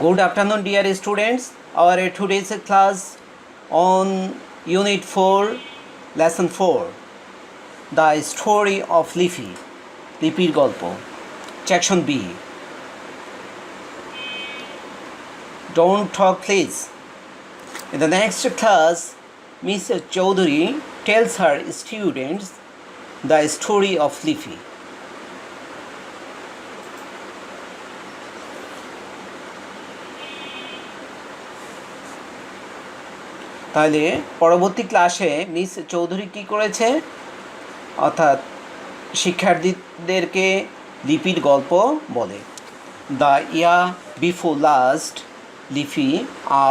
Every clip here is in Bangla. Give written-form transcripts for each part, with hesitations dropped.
Good afternoon, dear students. Our today's class on Unit 4, Lesson 4, The Story of Liffy, Lippir Golpo, Section B. Don't talk, please. In the next class, Miss Chaudhary tells her students the story of Liffy. তাহলে পরবর্তী ক্লাসে মিস চৌধুরী কী করেছে, অর্থাৎ শিক্ষার্থীদেরকে লিপির গল্প বলে। The year before last leafy, a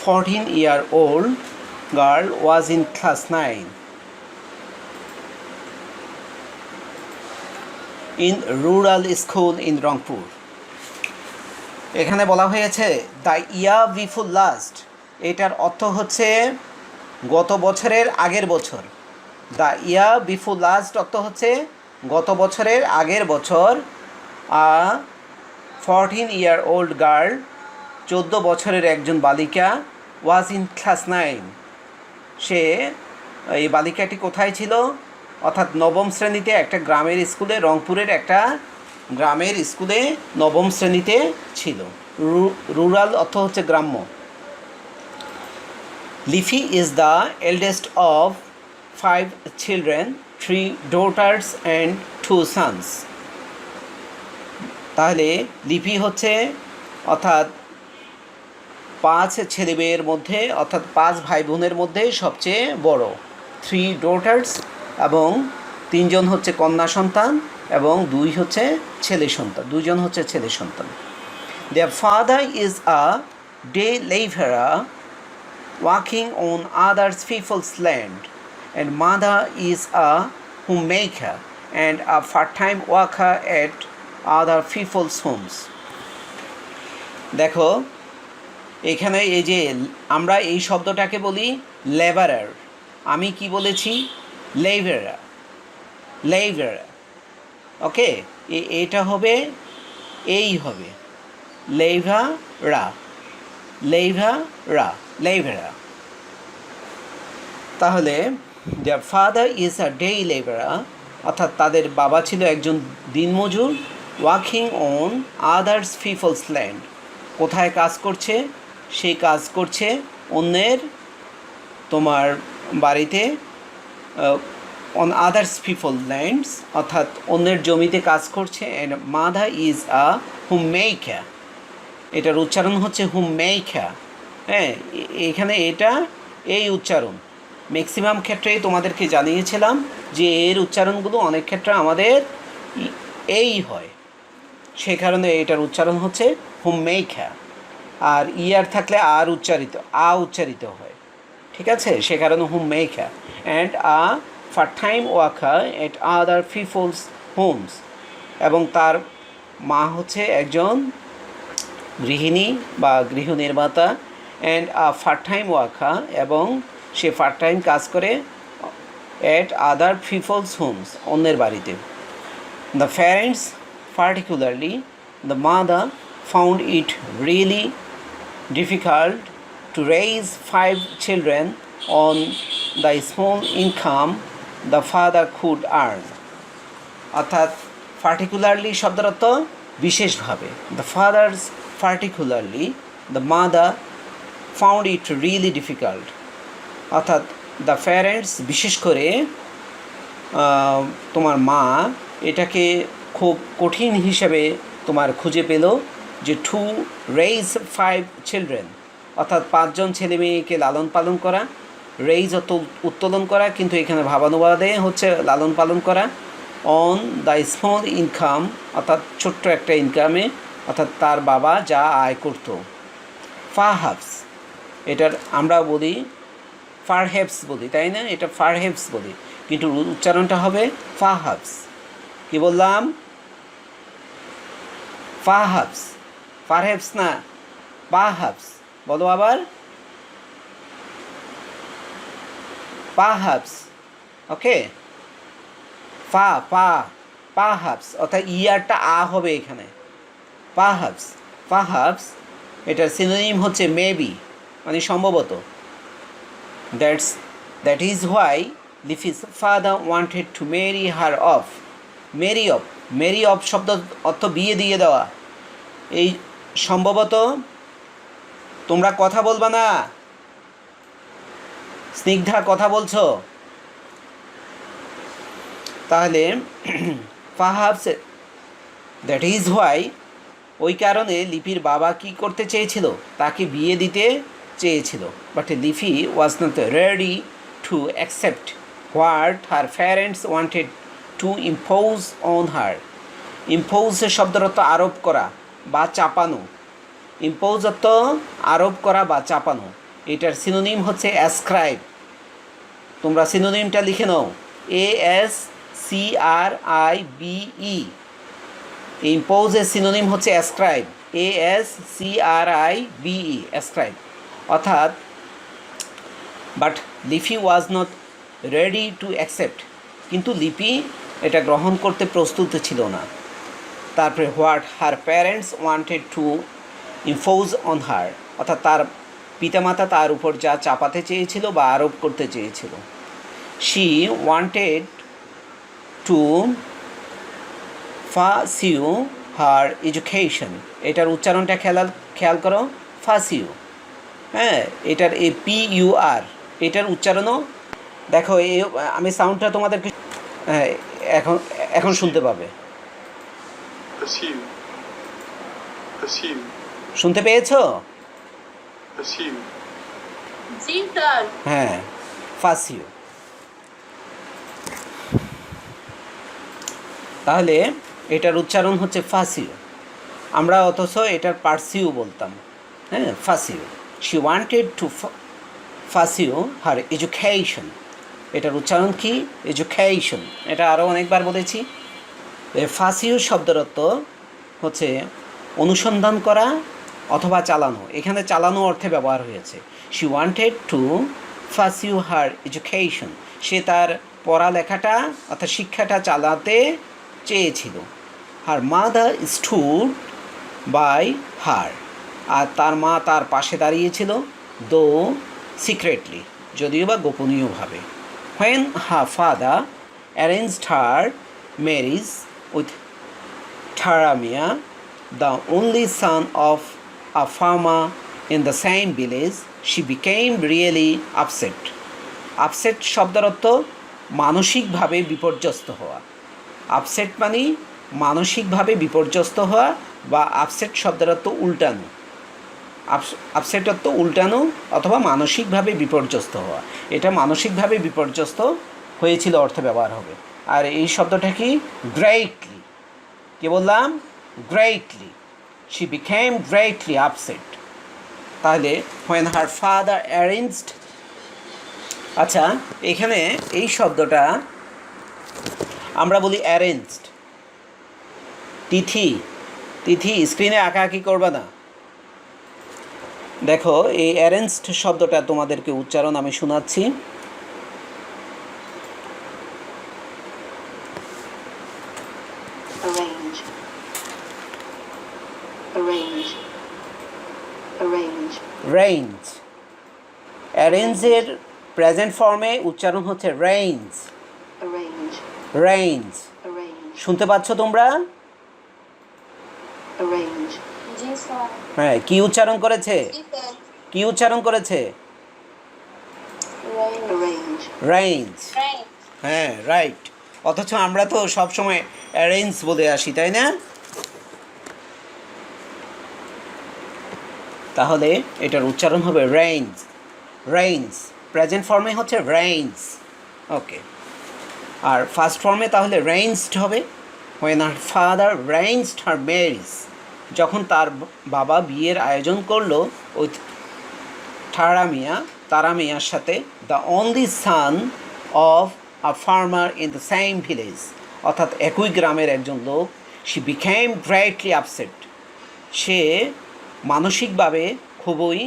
14-year-old girl was in class 9 in rural school in Rangpur. এখানে বলা হয়েছে দ্য ইয়ার বিফোর লাস্ট, এটার অর্থ হচ্ছে গত বছরের আগের বছর। দ্য ইয়ার বিফোর লাস্ট অর্থ হচ্ছে গত বছরের আগের বছর। 14-year-old গার্ল, 14 বছরের একজন বালিকা, ওয়াজ ইন ক্লাস 9, সে এই বালিকাটি কোথায় ছিল, অর্থাৎ নবম শ্রেণীতে একটা গ্রামের স্কুলে, রংপুরের একটা গ্রামের স্কুলে নবম শ্রেণীতে ছিল। রুরাল অর্থ হচ্ছে গ্রাম্য। Liffy is the eldest of 5 children, 3 daughters and 2 sons. তাহলে লিপি হচ্ছে অর্থাৎ 5 ছেলেমেয়ের মধ্যে, অর্থাৎ 5 ভাই বোনের মধ্যে সবচেয়ে বড়। 3 daughters এবং 3 জন হচ্ছে কন্যা সন্তান এবং 2 হচ্ছে ছেলে সন্তান, 2 জন হচ্ছে ছেলে সন্তান। Their father is a day laborer working on other people's land, and mother is a homemaker and a part-time worker at other people's homes. দেখো এখানে এই যে আমরা এই শব্দটাকে বলি লেবারার, আমি কি বলেছি লেবারার, লেবারার, ওকে, এটা হবে এই হবে লেভারা, লেভারা, লেবারা। তাহলে their father is a day laborer, অর্থাৎ তাদের বাবা ছিল একজন দিনমজুর। Working on others people's land, কোথায় কাজ করছে, সে কাজ করছে অন্যের তোমার বাড়িতে, অন আদার্স পিপল ল্যান্ডস, অর্থাৎ অন্যের জমিতে কাজ করছে। And mother is a homemaker, এটার উচ্চারণ হচ্ছে হোমমেকার। হ্যাঁ, এখানে এটা এই উচ্চারণ ম্যাক্সিমাম ক্ষেত্রেই তোমাদেরকে জানিয়েছিলাম যে এর উচ্চারণগুলো অনেক ক্ষেত্রে আমাদের এই হয়, সে কারণে এটার উচ্চারণ হচ্ছে হোমমেকার। আর ইয়ার থাকলে আর উচ্চারিত, উচ্চারিত হয়, ঠিক আছে, সে কারণে homemaker. And a part time worker at other people's homes, এবং তার মা হচ্ছে একজন গৃহিণী বা গৃহনির্মাতা। অ্যান্ড আ পার্ট-টাইম ওয়ার্কার, এবং সে পার্ট টাইম কাজ করে অ্যাট আদার পিপলস হোমস, অন্যের বাড়িতে। The parents, particularly the mother, found it really difficult to raise 5 children on the small income the father could earn. অর্থাৎ পার্টিকুলারলি শব্দের অর্থ বিশেষভাবে। The father's particularly, the mother found it really difficult, অর্থাৎ দ্য প্যারেন্টস বিশেষ করে তোমার মা এটাকে খুব কঠিন হিসাবে তোমার খুঁজে পেল যে টু রেইজ 5 children, অর্থাৎ 5 জন ছেলে মেয়েকে লালন পালন করা। রেইজ অত উত্তোলন করা, কিন্তু এখানে ভাবানুবাদে হচ্ছে লালন পালন করা। অন দ্য স্মল ইনকাম, অর্থাৎ ছোট্ট একটা ইনকামে, অর্থাৎ তার বাবা যা আয় করত। পারহ্যাপস, এটার আমরা বলি পারহ্যাপস বলি, তাই না, এটা পারহ্যাপস বলি, কিন্তু উচ্চারণটা হবে পারহ্যাপস। কি বললাম, পারহ্যাপস, পারহ্যাপস না, পারহ্যাপস বলো আবার, পারহ্যাপস, ওকে। পারহ্যাপস অর্থাৎ ইয়ারটা হবে এখানে, পারহ্যাপস, পারহ্যাপস এটার সিনোনিম হচ্ছে মেবি, মানে সম্ভবত। That is why Lipi's father wanted to marry her off. Marry off শব্দ অর্থ বিয়ে দিয়ে দেওয়া। এই সম্ভবত, তোমরা কথা বলবা না, স্নিগ্ধা কথা বলছো, তাহলে পারহ্যাপস দ্যাট ইজ হোয়াই, ওই কারণে লিপির বাবা কি করতে চেয়েছিল, তাকে বিয়ে দিতে চেয়েছিল। But Lipi was not ready to accept what her parents wanted to impose on her. ইম্পোজের শব্দের অর্থ আরোপ করা বা চাপানো। ইম্পোজ অর্থ আরোপ করা বা চাপানো। এটার সিনোনিম হচ্ছে অ্যাসক্রাইব। তোমরা সিনোনিমটা লিখে নাও, ASCRIBE। ইম্পোজের সিনোনিম হচ্ছে অ্যাসক্রাইব, ASCRIBE, অ্যাসক্রাইব। অর্থাৎ but Lipi was not ready to accept, কিন্তু লিপি এটা গ্রহণ করতে প্রস্তুত ছিল না। তারপরে what her parents wanted to impose on হার, অর্থাৎ তার পিতামাতা তার উপর যা চাপাতে চেয়েছিল বা আরোপ করতে চেয়েছিল। She wanted to pursue her education. এটার উচ্চারণটা খেয়াল করো, ফাসিউ। হ্যাঁ, এটার PUR, এটার উচ্চারণও দেখো। আমি সাউন্ডটা তোমাদেরকে এখন এখন শুনতে পাবে। শুনতে পেয়েছো? হ্যাঁ, ফাসিউ। তাহলে এটার উচ্চারণ হচ্ছে ফাসিউ। আমরা অথচ এটার পার্সিউ বলতাম। হ্যাঁ, pursue. She wanted to pursue her education. এটার উচ্চারণ কি? এডুকেশন। এটা আরও অনেকবার বলেছি। ফাসিউ শব্দের অর্থ হচ্ছে অনুসন্ধান করা অথবা চালানো। এখানে চালানো অর্থে ব্যবহার হয়েছে। She wanted to pursue her education. সে তার পড়ালেখাটা অর্থাৎ শিক্ষাটা চালাতে চেয়েছিল। Her mother stood by her. আর তার মা তার পাশে দাঁড়িয়েছিল, দো সিক্রেটলি, যদিও বা গোপনীয়ভাবে। When her father arranged her marriage with Taramia, the only son of a farmer in the same village, she became really upset. Upset শব্দের অর্থ মানসিকভাবে বিপর্যস্ত হওয়া। আপসেট মানে মানসিকভাবে বিপর্যস্ত হওয়া, বা আপসেট শব্দের অর্থ উল্টানো। আপসেট অর্থ উল্টানো অথবা মানসিকভাবে বিপর্যস্ত হওয়া। এটা মানসিকভাবে বিপর্যস্ত হয়েছিল অর্থে ব্যবহার হবে। আর এই শব্দটা কি? গ্রেটলি। কি বললাম? Greatly. She became greatly upset. তাহলে when her father arranged, আচ্ছা, এখানে এই শব্দটা আমরা বলি অ্যারেঞ্জড। তিথি স্ক্রিনে আঁকাআঁকি করবে না। দেখো, এই অ্যারেঞ্জড শব্দটা তোমাদেরকে উচ্চারণ আমি শোনাচ্ছি। রেঞ্জ। অ্যারেঞ্জের প্রেজেন্ট ফর্মে উচ্চারণ হচ্ছে রেঞ্জ। রেঞ্জ। শুনতে পাচ্ছ তোমরা? হ্যাঁ, কি উচ্চারণ করেছে? কি উচ্চারণ করেছে? রেঞ্জ। হ্যাঁ, রাইট। অথচ আমরা তো সবসময় অ্যারেঞ্জ বলে আসি, তাই না? তাহলে এটার উচ্চারণ হবে রেঞ্জ। রেঞ্জ প্রেজেন্ট ফর্মে হচ্ছে রেঞ্জ। ওকে, আর ফার্স্ট ফর্মে তাহলে রেঞ্জড হবে। when her father arranged her marriage, যখন তার বাবা বিয়ের আয়োজন করলো ওই তারা মিয়ার সাথে, the only son of a farmer in the same village, অর্থাৎ একই গ্রামের একজন লোক। She became greatly upset. সে মানসিকভাবে খুবই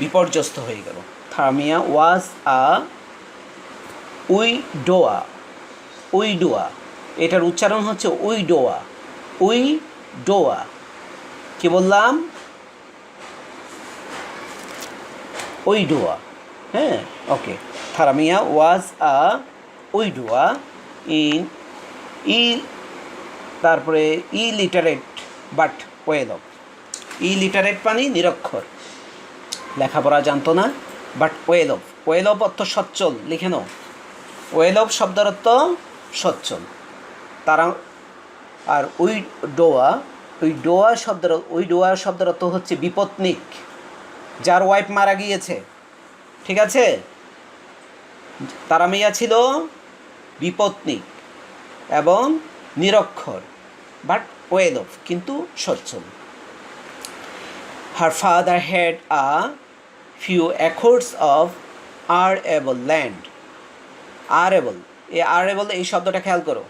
বিপর্যস্ত হয়ে গেল। থারামিয়া ওয়াজ আ উইডোয়া। এটার উচ্চারণ হচ্ছে উইডোয়া। কি বললাম? উইডোয়া, হ্যাঁ, ওকে। থারামিয়া ওয়াজ আ উইডোয়া ইন ই, তারপরে illiterate but well of. Illiterate মানে নিরক্ষর, লেখাপড়া জানতো না, but well of, well of অর্থ সচ্ছল, লিখে নাও। ওয়েল অফ শব্দের অর্থ সচ্ছল। তারা আর উইডোয়া শব্দের অর্থ হচ্ছে বিপত্নিক, যার ওয়াইফ মারা গিয়েছে, ঠিক আছে। তারামিয়া ছিল বিপত্নিক এবং নিরক্ষর, বাট ওয়েল অফ কিন্তু সচ্ছল। Her father had a few acres of arable land. Arable, arable এই শব্দটা খেয়াল করো।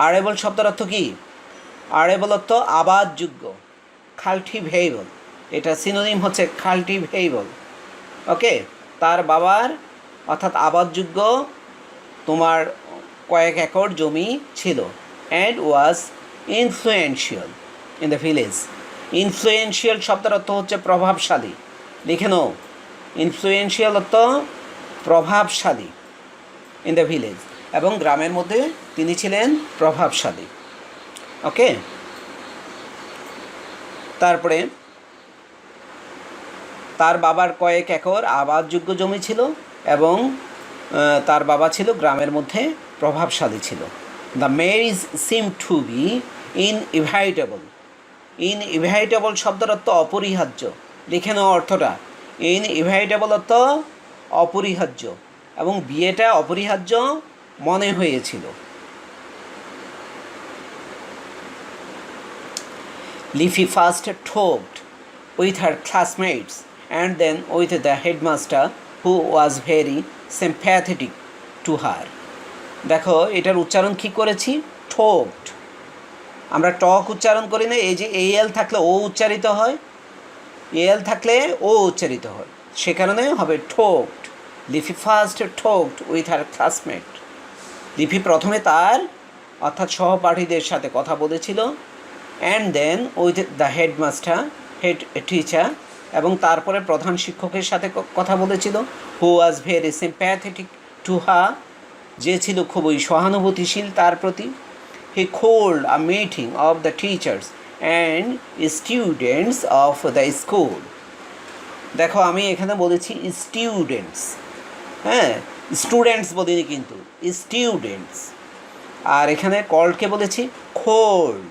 আরেবল শব্দের অর্থ কি? আরেবল অর্থ আবাদযোগ্য, কাল্টিভেবল, এটা সিনোনিম হচ্ছে কাল্টিভেবল, ওকে। তার বাবার অর্থাৎ আবাদযোগ্য তোমার কয়েক একর জমি ছিল। And was influential in the village. Influential শব্দের অর্থ হচ্ছে প্রভাবশালী, লিখে নাও। ইনফ্লুয়েন্সিয়াল অর্থ প্রভাবশালী ইন দ্য ভিলেজ, এবং গ্রামের মধ্যে তিনি ছিলেন প্রভাবশালী, ওকে। তারপরে তার বাবার কয়েক একর আবাদযোগ্য জমি ছিল এবং তার বাবা ছিল গ্রামের মধ্যে প্রভাবশালী ছিল। The marriage seem to be inevitable. Inevitable শব্দের অর্থ অপরিহার্য, লিখে নাও অর্থটা। ইনএভিটেবল অর্থ অপরিহার্য, এবং বিয়েটা অপরিহার্য মনে হয়েছিল। Leafy first talked with her classmates and then with the headmaster who was very sympathetic to her. দেখো এটার উচ্চারণ কী করেছি? talked। আমরা টক উচ্চারণ করি না, এই যে এল থাকলে ও উচ্চারিত হয়, এল থাকলে ও উচ্চারিত হয়, সে কারণে হবে talked. Leafy first talked with her classmate. লিপি প্রথমে তার অর্থাৎ সহপাঠীদের সাথে কথা বলেছিল, and then with the headmaster, head teacher, এবং তারপরে প্রধান শিক্ষকের সাথে কথা বলেছিল। Who was very sympathetic to her, যে ছিল খুবই সহানুভূতিশীল তার প্রতি। He called a meeting of the teachers and students of the school. দেখো আমি এখানে বলেছি স্টুডেন্টস, হ্যাঁ, স্টুডেন্টস বলিনি কিন্তু, স্টুডেন্টস। আর এখানে কল্ডকে বলেছি খোল্ড।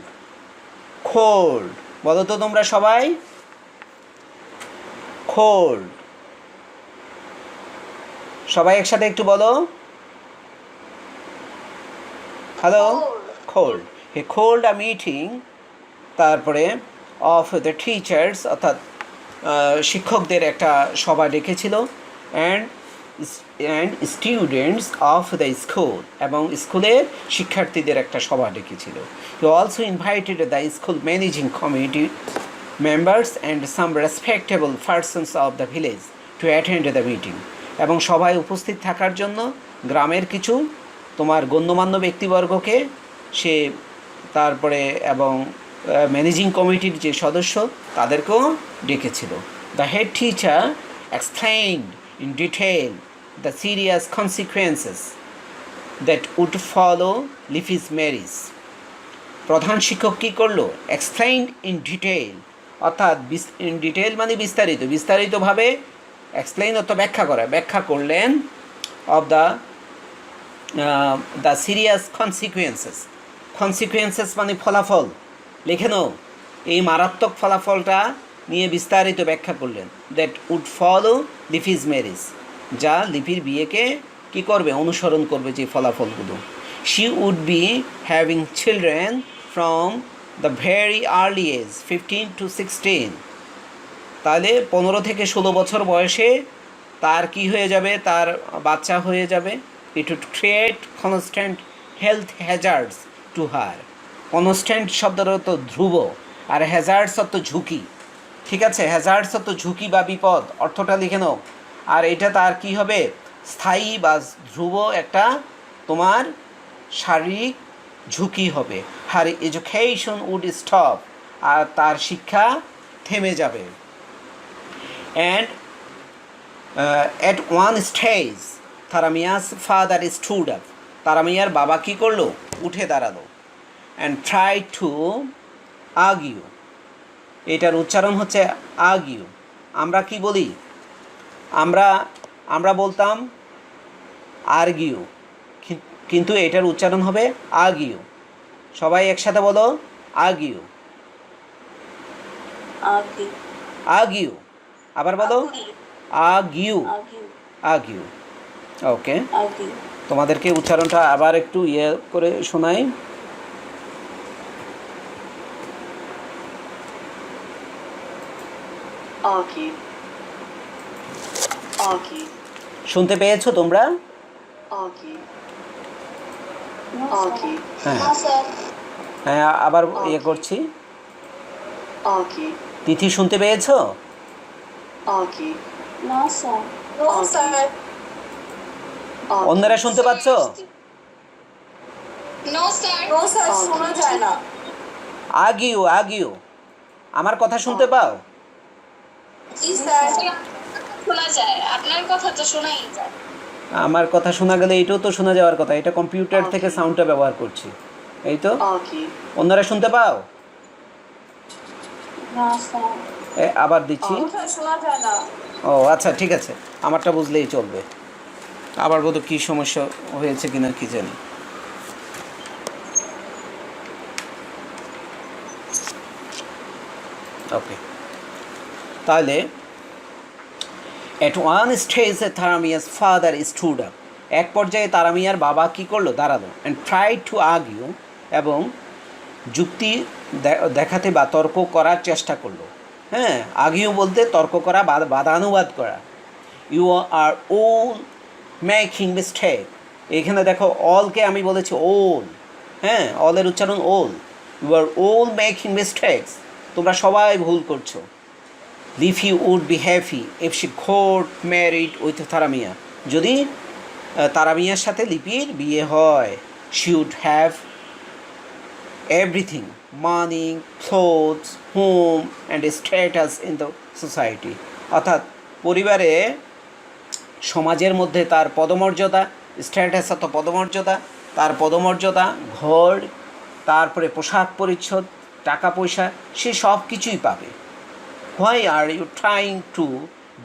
খোল্ড বলো তো তোমরা সবাই, খোল্ড, সবাই একসাথে একটু বলো, হ্যালো। খোল্ড, হি কল্ড আ মিটিং, তারপরে অফ দ্য টিচার্স অর্থাৎ শিক্ষকদের একটা সভা ডেকেছিল, and students of the school, এবং স্কুলের শিক্ষার্থীদের একটা সভা ডেকেছিল। He also invited the school managing committee members and some respectable persons of the village to attend the meeting, এবং সভায় উপস্থিত থাকার জন্য গ্রামের কিছু তোমার গণ্যমান্য ব্যক্তিবর্গকে সে তারপরে এবং ম্যানেজিং কমিটির যে সদস্য তাদেরকেও ডেকেছিল। The head teacher explained in detail the serious consequences that would follow Liffy's marriage. প্রধান শিক্ষক কী করলো? এক্সপ্লেইনড ইন ডিটেইল, অর্থাৎ ইন ডিটেইল মানে বিস্তারিত, বিস্তারিতভাবে। এক্সপ্লেইন অর্থ ব্যাখ্যা করা, ব্যাখ্যা করলেন of the serious consequences. Consequences মানে ফলাফল, লিখে নাও। এই মারাত্মক ফলাফলটা নিয়ে বিস্তারিত ব্যাখ্যা করলেন। That would follow Lipi's marriage, যা লিপির বিয়েকে কী করবে? অনুসরণ করবে যে ফলাফলগুলো। She would be having children from the very early age 15 to 16। তাহলে 15 থেকে 16 বছর বয়সে তার কি হয়ে যাবে? তার বাচ্চা হয়ে যাবে। It would create constant health hazards to her. Constant শব্দের অর্থ ধ্রুব, আর হ্যাজার্ডস অর্থ ঝুঁকি, ঠিক আছে। হ্যাজার্ডস অর্থ ঝুঁকি বা বিপদ, অর্থটা লিখে নাও। আর এটা তার কি হবে? স্থায়ী বা ধ্রুব একটা তোমার শারীরিক ঝুঁকি হবে। হার এডুকেশন উড স্টপ, আর তার শিক্ষা থেমে যাবে। And At one stage, Taramia's father stood up. তারামিয়ার বাবা কী করলো? উঠে দাঁড়ালো। And tried to argue. এটার উচ্চারণ হচ্ছে argue. আমরা কি বলি? আমরা বলতাম argue, কিন্তু এটার উচ্চারণ হবে argue. সবাই একসাথে বলো argue. argue. আবার বলো argue. argue. ওকে, তোমাদেরকে উচ্চারণটা আবার একটু করে শোনাই। শুনতে পেয়েছো তোমরা? হ্যাঁ, আবার করছি। তিথি শুনতে পেয়েছো? অন্যরা শুনতে পাচ্ছ? আগিও আমার কথা শুনতে পাও? আমার কথা শোনা গেলে এটাও তো শোনা যাওয়ার কথা। এটা কম্পিউটার থেকে সাউন্ডটা ব্যবহার করছি, এই তো। অন্যরা শুনতে পাও? আবার দিচ্ছি। ও আচ্ছা, ঠিক আছে, আমারটা বুঝলেই চলবে। আবার বোধহয় কী সমস্যা হয়েছে কিনা কি জানি। ওকে, তাহলে at one stage Taramia's father stood up. এক পর্যায়ে তারামিয়ার বাবা কী করলো? দাঁড়ালো। and tried to argue, এবং যুক্তি দেখাতে বা তর্ক করার চেষ্টা করলো। হ্যাঁ, আর্গিউ বলতে তর্ক করা, বাদানুবাদ করা। You are all making mistake. এখানে দেখো অলকে আমি বলেছি all, হ্যাঁ, অলের উচ্চারণ all. You are all making mistakes. তোমরা সবাই ভুল করছো। Lifi would be happy if she got married with Taramia. যদি তারামিয়ার সাথে লিপির বিয়ে হয়, she would have everything, money, clothes, home and status in the society. অর্থাৎ পরিবারে, সমাজের মধ্যে তার পদমর্যাদা, স্ট্যাটাস অর্থ পদমর্যাদা, তার পদমর্যাদা, ঘর, তারপরে পোশাক পরিচ্ছদ, টাকা পয়সা, সে সব কিছুই পাবে। Why are you trying to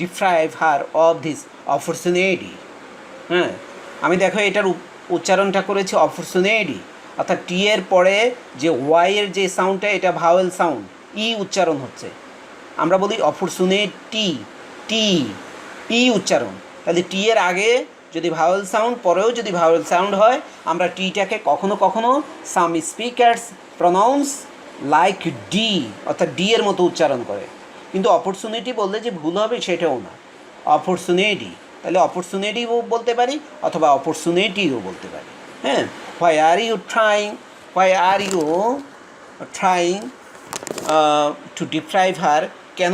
deprive her of this opportunity? হ্যাঁ, আমি দেখো এটার উচ্চারণটা করেছি অপরচুনিটি, অর্থাৎ টি এর পরে যে ওয়াই এর যে সাউন্ডটা, এটা ভাওয়েল সাউন্ড, ই উচ্চারণ হচ্ছে। আমরা বলি অপরচুনিটি, টি ই উচ্চারণ। তাহলে টি এর আগে যদি ভাওয়েল সাউন্ড, পরেও যদি ভাওয়েল সাউন্ড হয়, আমরা টিটাকে কখনো কখনো সাম স্পিকার্স প্রনাউন্স লাইক ডি, অর্থাৎ ডি এর মতো উচ্চারণ করে। কিন্তু অপরচুনিটি বললে যে ভুল হবে সেটাও না, অপরচুনিটি। তাহলে অপরচুনিটিও বলতে পারি অথবা অপরচুনিটিও বলতে পারি। হ্যাঁ, why are you trying to deprive her, কেন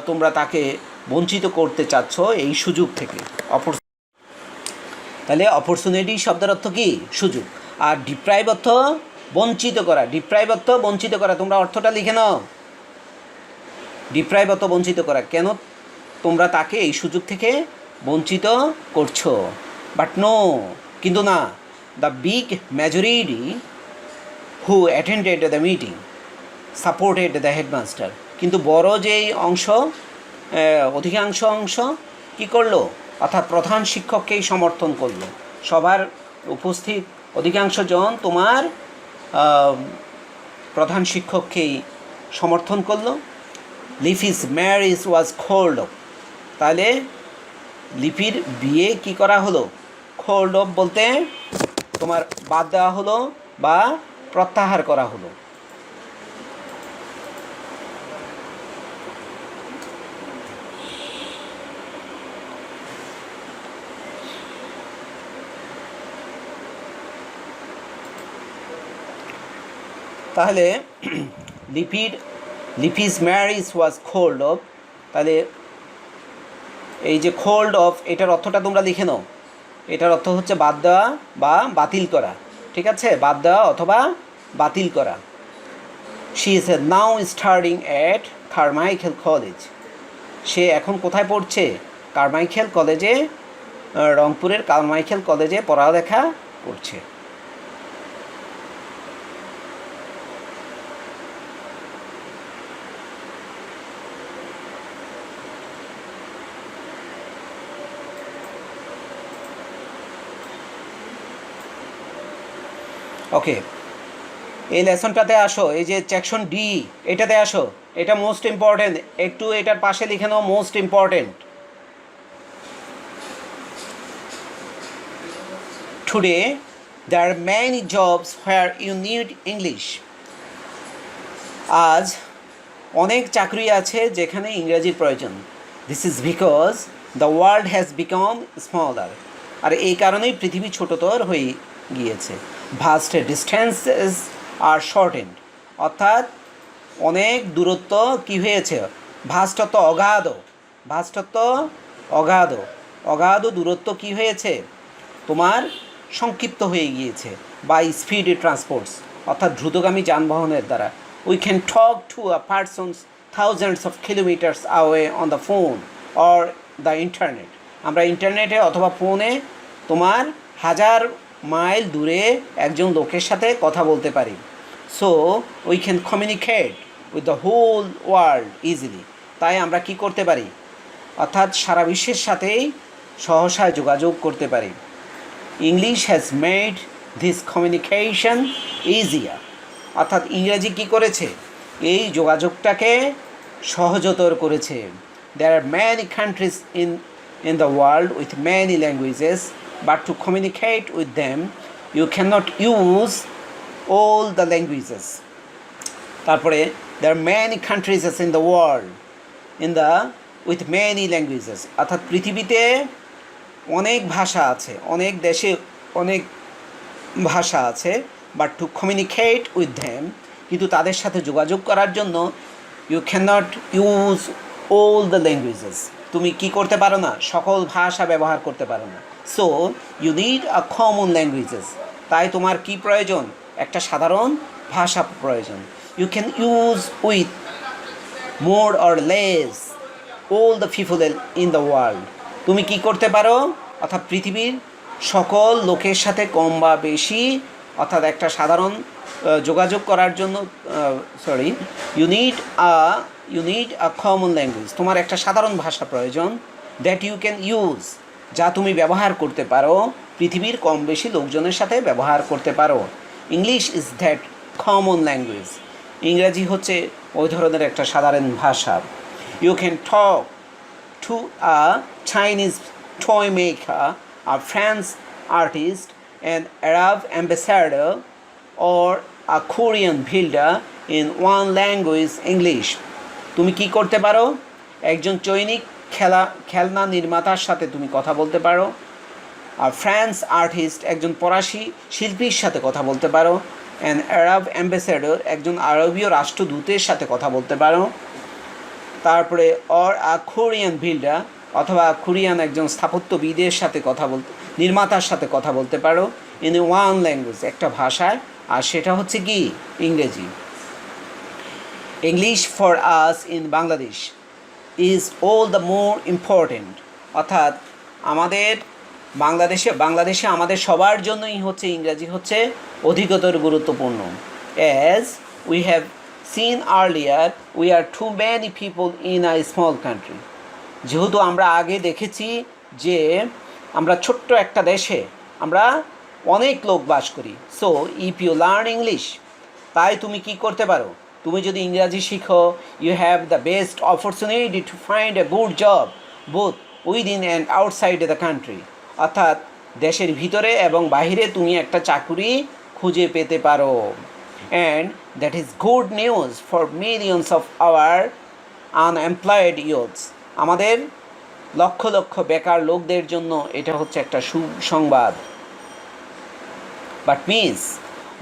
তোমরা তাকে বঞ্চিত করতে চাচ্ছ এই সুযোগ থেকে? তাহলে অপরচুনিটি শব্দের অর্থ কি? সুযোগ। আর ডিপ্রাইভ অর্থ বঞ্চিত করা। ডিপ্রাইভ অর্থ বঞ্চিত করা। তোমরা অর্থটা লিখে নাও। ডিপ্রাইভ অর্থ বঞ্চিত করা। কেন তোমরা তাকে এই সুযোগ থেকে বঞ্চিত করছো? বাট নো, কিন্তু না। The big majority who attended the meeting supported the headmaster. কিন্তু বড় যেই অংশ, অধিকাংশ অংশ কী করলো? অর্থাৎ প্রধান শিক্ষককেই সমর্থন করলো। সবার উপস্থিত অধিকাংশ জন তোমার প্রধান শিক্ষককেই সমর্থন করলো। Lipi's marriage was cold of. তাহলে লিপির বিয়ে কি করা হলো? কোল্ড অফ বলতে তোমার বাদ দেওয়া হলো বা প্রত্যাহার করা হলো। তাহলে Lipi's marriage was cold of. তাহলে এই যে কোল্ড অফ, এটার অর্থটা তোমরা লিখে নাও। এটার অর্থ হচ্ছে বাদ দেওয়া বা বাতিল করা। ঠিক আছে, বাদ দেওয়া অথবা বাতিল করা। She is now studying at Carmichael college. সে এখন কোথায় পড়ছে? কারমাইকেল কলেজে, রংপুরের কারমাইকেল কলেজে পড়ালেখা করছে। ওকে, এই লেসনটাতে আসো, এই যে সেকশন ডি, এটাতে আসো। এটা মোস্ট ইম্পর্টেন্ট, একটু এটার পাশে লিখে নাও most important. Today there are many jobs where you need English. আজ অনেক চাকরি আছে যেখানে ইংরেজির প্রয়োজন। This is because the world has become smaller. আর এই কারণেই পৃথিবী ছোটতর হয়ে গিয়েছে। ভাস্ট ডিস্টেন্সেস আর শর্টেন্ড, অর্থাৎ অনেক দূরত্ব কী হয়েছে, ভাস্টত্ব অগাধ, ভাস্টত্ব অগাধ, অগাধ দূরত্ব কী হয়েছে তোমার সংক্ষিপ্ত হয়ে গিয়েছে। বাই স্পিড ট্রান্সপোর্টস, অর্থাৎ দ্রুতগামী যানবাহনের দ্বারা। We can talk to a persons thousands of kilometres আওয়ে on the phone or the internet. আমরা ইন্টারনেটে অথবা ফোনে তোমার হাজার মাইল দূরে একজন লোকের সাথে কথা বলতে পারি। So we can communicate with the whole world easily. তাই আমরা কি করতে পারি, অর্থাৎ সারা বিশ্বের সাথেই সহসায় যোগাযোগ করতে পারি। English has made this communication easier, অর্থাৎ ইংরেজি কী করেছে, এই যোগাযোগটাকে সহজতর করেছে। There are many countries in the world with many languages, but to communicate with them you can not use all the languages. তারপরে there are many countries in the world with many languages, অর্থাৎ পৃথিবীতে অনেক ভাষা আছে, অনেক দেশে অনেক ভাষা আছে। But to communicate with them, কিন্তু তাদের সাথে যোগাযোগ করার জন্য you can not use all the languages, তুমি কি করতে পারো না, সকল ভাষা ব্যবহার করতে পারো না। So you need a common languages, তাই তোমার কি প্রয়োজন, একটা সাধারণ ভাষা প্রয়োজন। You can use with more or less all the people in the world, তুমি কি করতে পারো, অর্থাৎ পৃথিবীর সকল লোকের সাথে কম বা বেশি, অর্থাৎ একটা সাধারণ যোগাযোগ করার জন্য you need a common language, তোমার একটা সাধারণ ভাষা প্রয়োজন। দ্যাট ইউ ক্যান ইউজ, যা তুমি ব্যবহার করতে পারো, পৃথিবীর কম বেশি লোকজনের সাথে ব্যবহার করতে পারো। English is that common language, ইংরাজি হচ্ছে ওই ধরনের একটা সাধারণ ভাষা। You can talk to a Chinese toy maker, a French artist, an Arab ambassador, or a Korean builder in one language, English. তুমি কি করতে পারো, একজন চৈনিক খেলনা নির্মাতার সাথে তুমি কথা বলতে পারো, আর ফ্রান্স আর্টিস্ট একজন ফরাসি শিল্পীর সাথে কথা বলতে পারো, অ্যান আরব অ্যাম্বাসেডর একজন আরবীয় রাষ্ট্রদূতের সাথে কথা বলতে পারো। তারপরে অর আ কোরিয়ান বিল্ডার, অথবা কোরিয়ান একজন স্থাপত্যবিদের সাথে কথা বলতে, নির্মাতার সাথে কথা বলতে পারো ইন ওয়ান ল্যাঙ্গুয়েজ, একটা ভাষায়, আর সেটা হচ্ছে কি ইংরেজি। English for us in Bangladesh is all the more important, অর্থাৎ আমাদের বাংলাদেশে আমাদের সবার জন্যই হচ্ছে ইংরাজি হচ্ছে অধিকতর গুরুত্বপূর্ণ। As we have seen earlier, we are too many people in a small country. যেহেতু আমরা আগে দেখেছি যে আমরা ছোট্ট একটা দেশে আমরা অনেক লোক বাস করি। So if you learn English, তাই তুমি কি করতে পারো, তুমি যদি ইংরাজি শিখো, you have the best opportunity to find a good job both within and outside the country, অর্থাৎ দেশের ভিতরে এবং বাহিরে তুমি একটা চাকরি খুঁজে পেতে পারো। And that is good news for millions of our unemployed youths. আমাদের লক্ষ লক্ষ বেকার লোকদের জন্য এটা হচ্ছে একটা সুসংবাদ। But means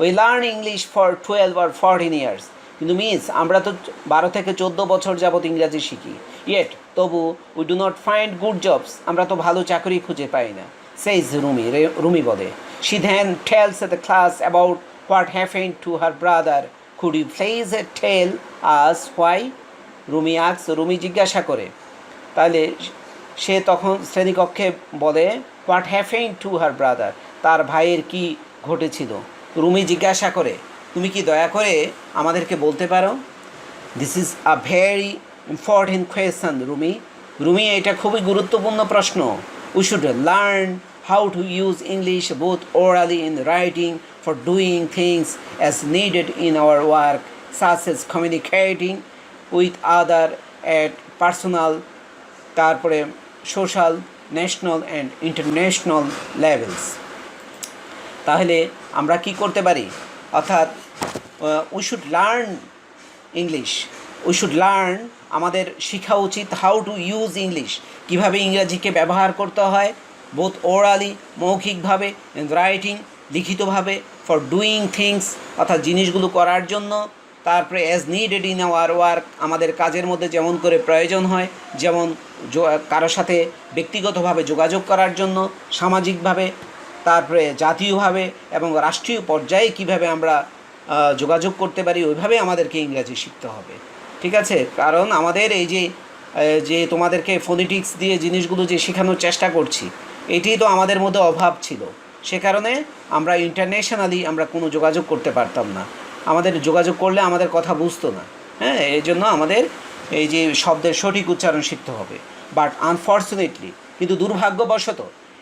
we learn English for 12 or 14 years. কিন্তু মিস আমরা তো 12 থেকে 14 বছর যাবত ইংরাজি শিখি। Yet তবু we do not find good jobs. আমরা তো ভালো চাকরি খুঁজে পাই না। Says রুমি বলে। She then tells the class about what happened to her brother. Could you please tell us why? Rumi জিজ্ঞাসা করে, তাহলে সে তখন শ্রেণীকক্ষে বলে what happen to her brother, তার ভাইয়ের কি ঘটেছিল। রুমি জিজ্ঞাসা করে, তুমি কি দয়া করে আমাদেরকে বলতে পারো? This is a very important question Rumi. Rumi, এটা খুবই গুরুত্বপূর্ণ প্রশ্ন। We should learn how to use English both orally in writing for doing things as needed in our work such as communicating with other at personal, তারপরে social, national and international levels. তাহলে আমরা কি করতে পারি? অর্থাৎ we should learn English, we should learn, আমাদের শেখা উচিত হাউ টু ইউজ ইংলিশ, কীভাবে ইংরাজিকে ব্যবহার করতে হয়, বোথ ওরালি মৌখিকভাবে, অ্যান্ড রাইটিং লিখিতভাবে, ফর ডুইং থিংস অর্থাৎ জিনিসগুলো করার জন্য, তারপরে as needed in our work আমাদের কাজের মধ্যে যেমন করে প্রয়োজন হয়, যেমন কারোর সাথে ব্যক্তিগতভাবে যোগাযোগ করার জন্য, সামাজিকভাবে, তারপরে জাতীয়ভাবে এবং রাষ্ট্রীয় পর্যায়ে কিভাবে আমরা যোগাযোগ করতে পারি, ওইভাবে আমাদেরকে ইংরাজি শিখতে হবে। ঠিক আছে? কারণ আমাদের এই যে তোমাদেরকে ফোনেটিক্স দিয়ে জিনিসগুলো যে শেখানোর চেষ্টা করছি, এটি তো আমাদের মধ্যে অভাব ছিল। সে কারণে আমরা ইন্টারন্যাশনালি আমরা কোনো যোগাযোগ করতে পারতাম না, আমাদের যোগাযোগ করলে আমাদের কথা বুঝতো না। হ্যাঁ, এই জন্য আমাদের এই যে শব্দের সঠিক উচ্চারণ শিখতে হবে। বাট আনফর্চুনেটলি, কিন্তু দুর্ভাগ্যবশত,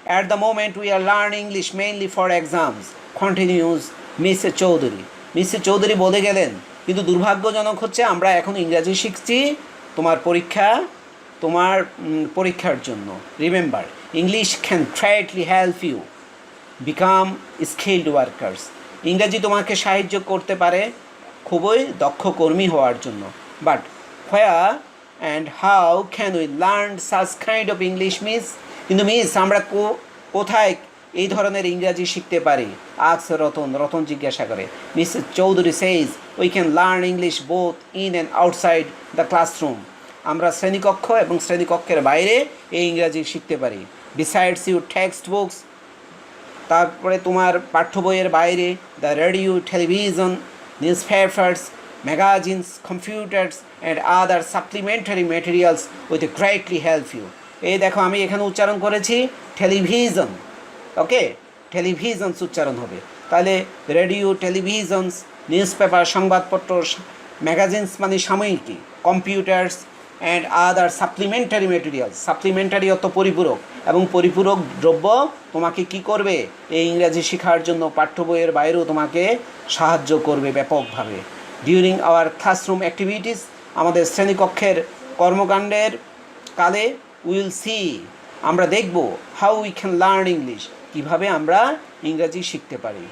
at the moment we are learn English mainly for exams continues Mrs Chowdhury. Mrs Chowdhury বলে গেলেন, কিন্তু দুর্ভাগ্যজনক হচ্ছে আমরা এখন ইংরাজি শিখছি তোমার পরীক্ষার জন্য। Remember, English can greatly help you become skilled workers. ইংরাজি তোমাকে সাহায্য করতে পারে খুবই দক্ষ কর্মী হওয়ার জন্য। But where and how can we learn such kind of English miss? কিন্তু মিস, আমরা কোথায় এই ধরনের ইংরাজি শিখতে পারি? আজ রতন জিজ্ঞাসা করে। Mrs Chowdhury সেইজ we can learn English both in and outside the classroom. আমরা শ্রেণীকক্ষ এবং শ্রেণীকক্ষের বাইরে এই ইংরাজি শিখতে পারি। বিসাইডস ইউর টেক্সট বুকস, তারপরে তোমার পাঠ্য বইয়ের বাইরে, the radio, television, newspapers, magazines, computers and other supplementary materials with greatly help you. এই দেখো, আমি এখানে উচ্চারণ করেছি টেলিভিশন, ওকে, টেলিভিশনস উচ্চারণ হবে। তাহলে রেডিও, টেলিভিশনস, নিউজ পেপার সংবাদপত্র, ম্যাগাজিনস মানে সাময়িকী, computers and other supplementary materials, supplementary অর্থ পরিপূরক, এবং পরিপূরক দ্রব্য তোমাকে কি করবে? এই ইংরাজি শেখার জন্য পাঠ্য বইয়ের বাইরেও তোমাকে সাহায্য করবে ব্যাপকভাবে। ডিউরিং আওয়ার ক্লাসরুম অ্যাক্টিভিটিস, আমাদের শ্রেণীকক্ষের কর্মকাণ্ডের কালে, উইল সি, আমরা দেখব, how we can learn English, কীভাবে আমরা ইংরাজি শিখতে পারি।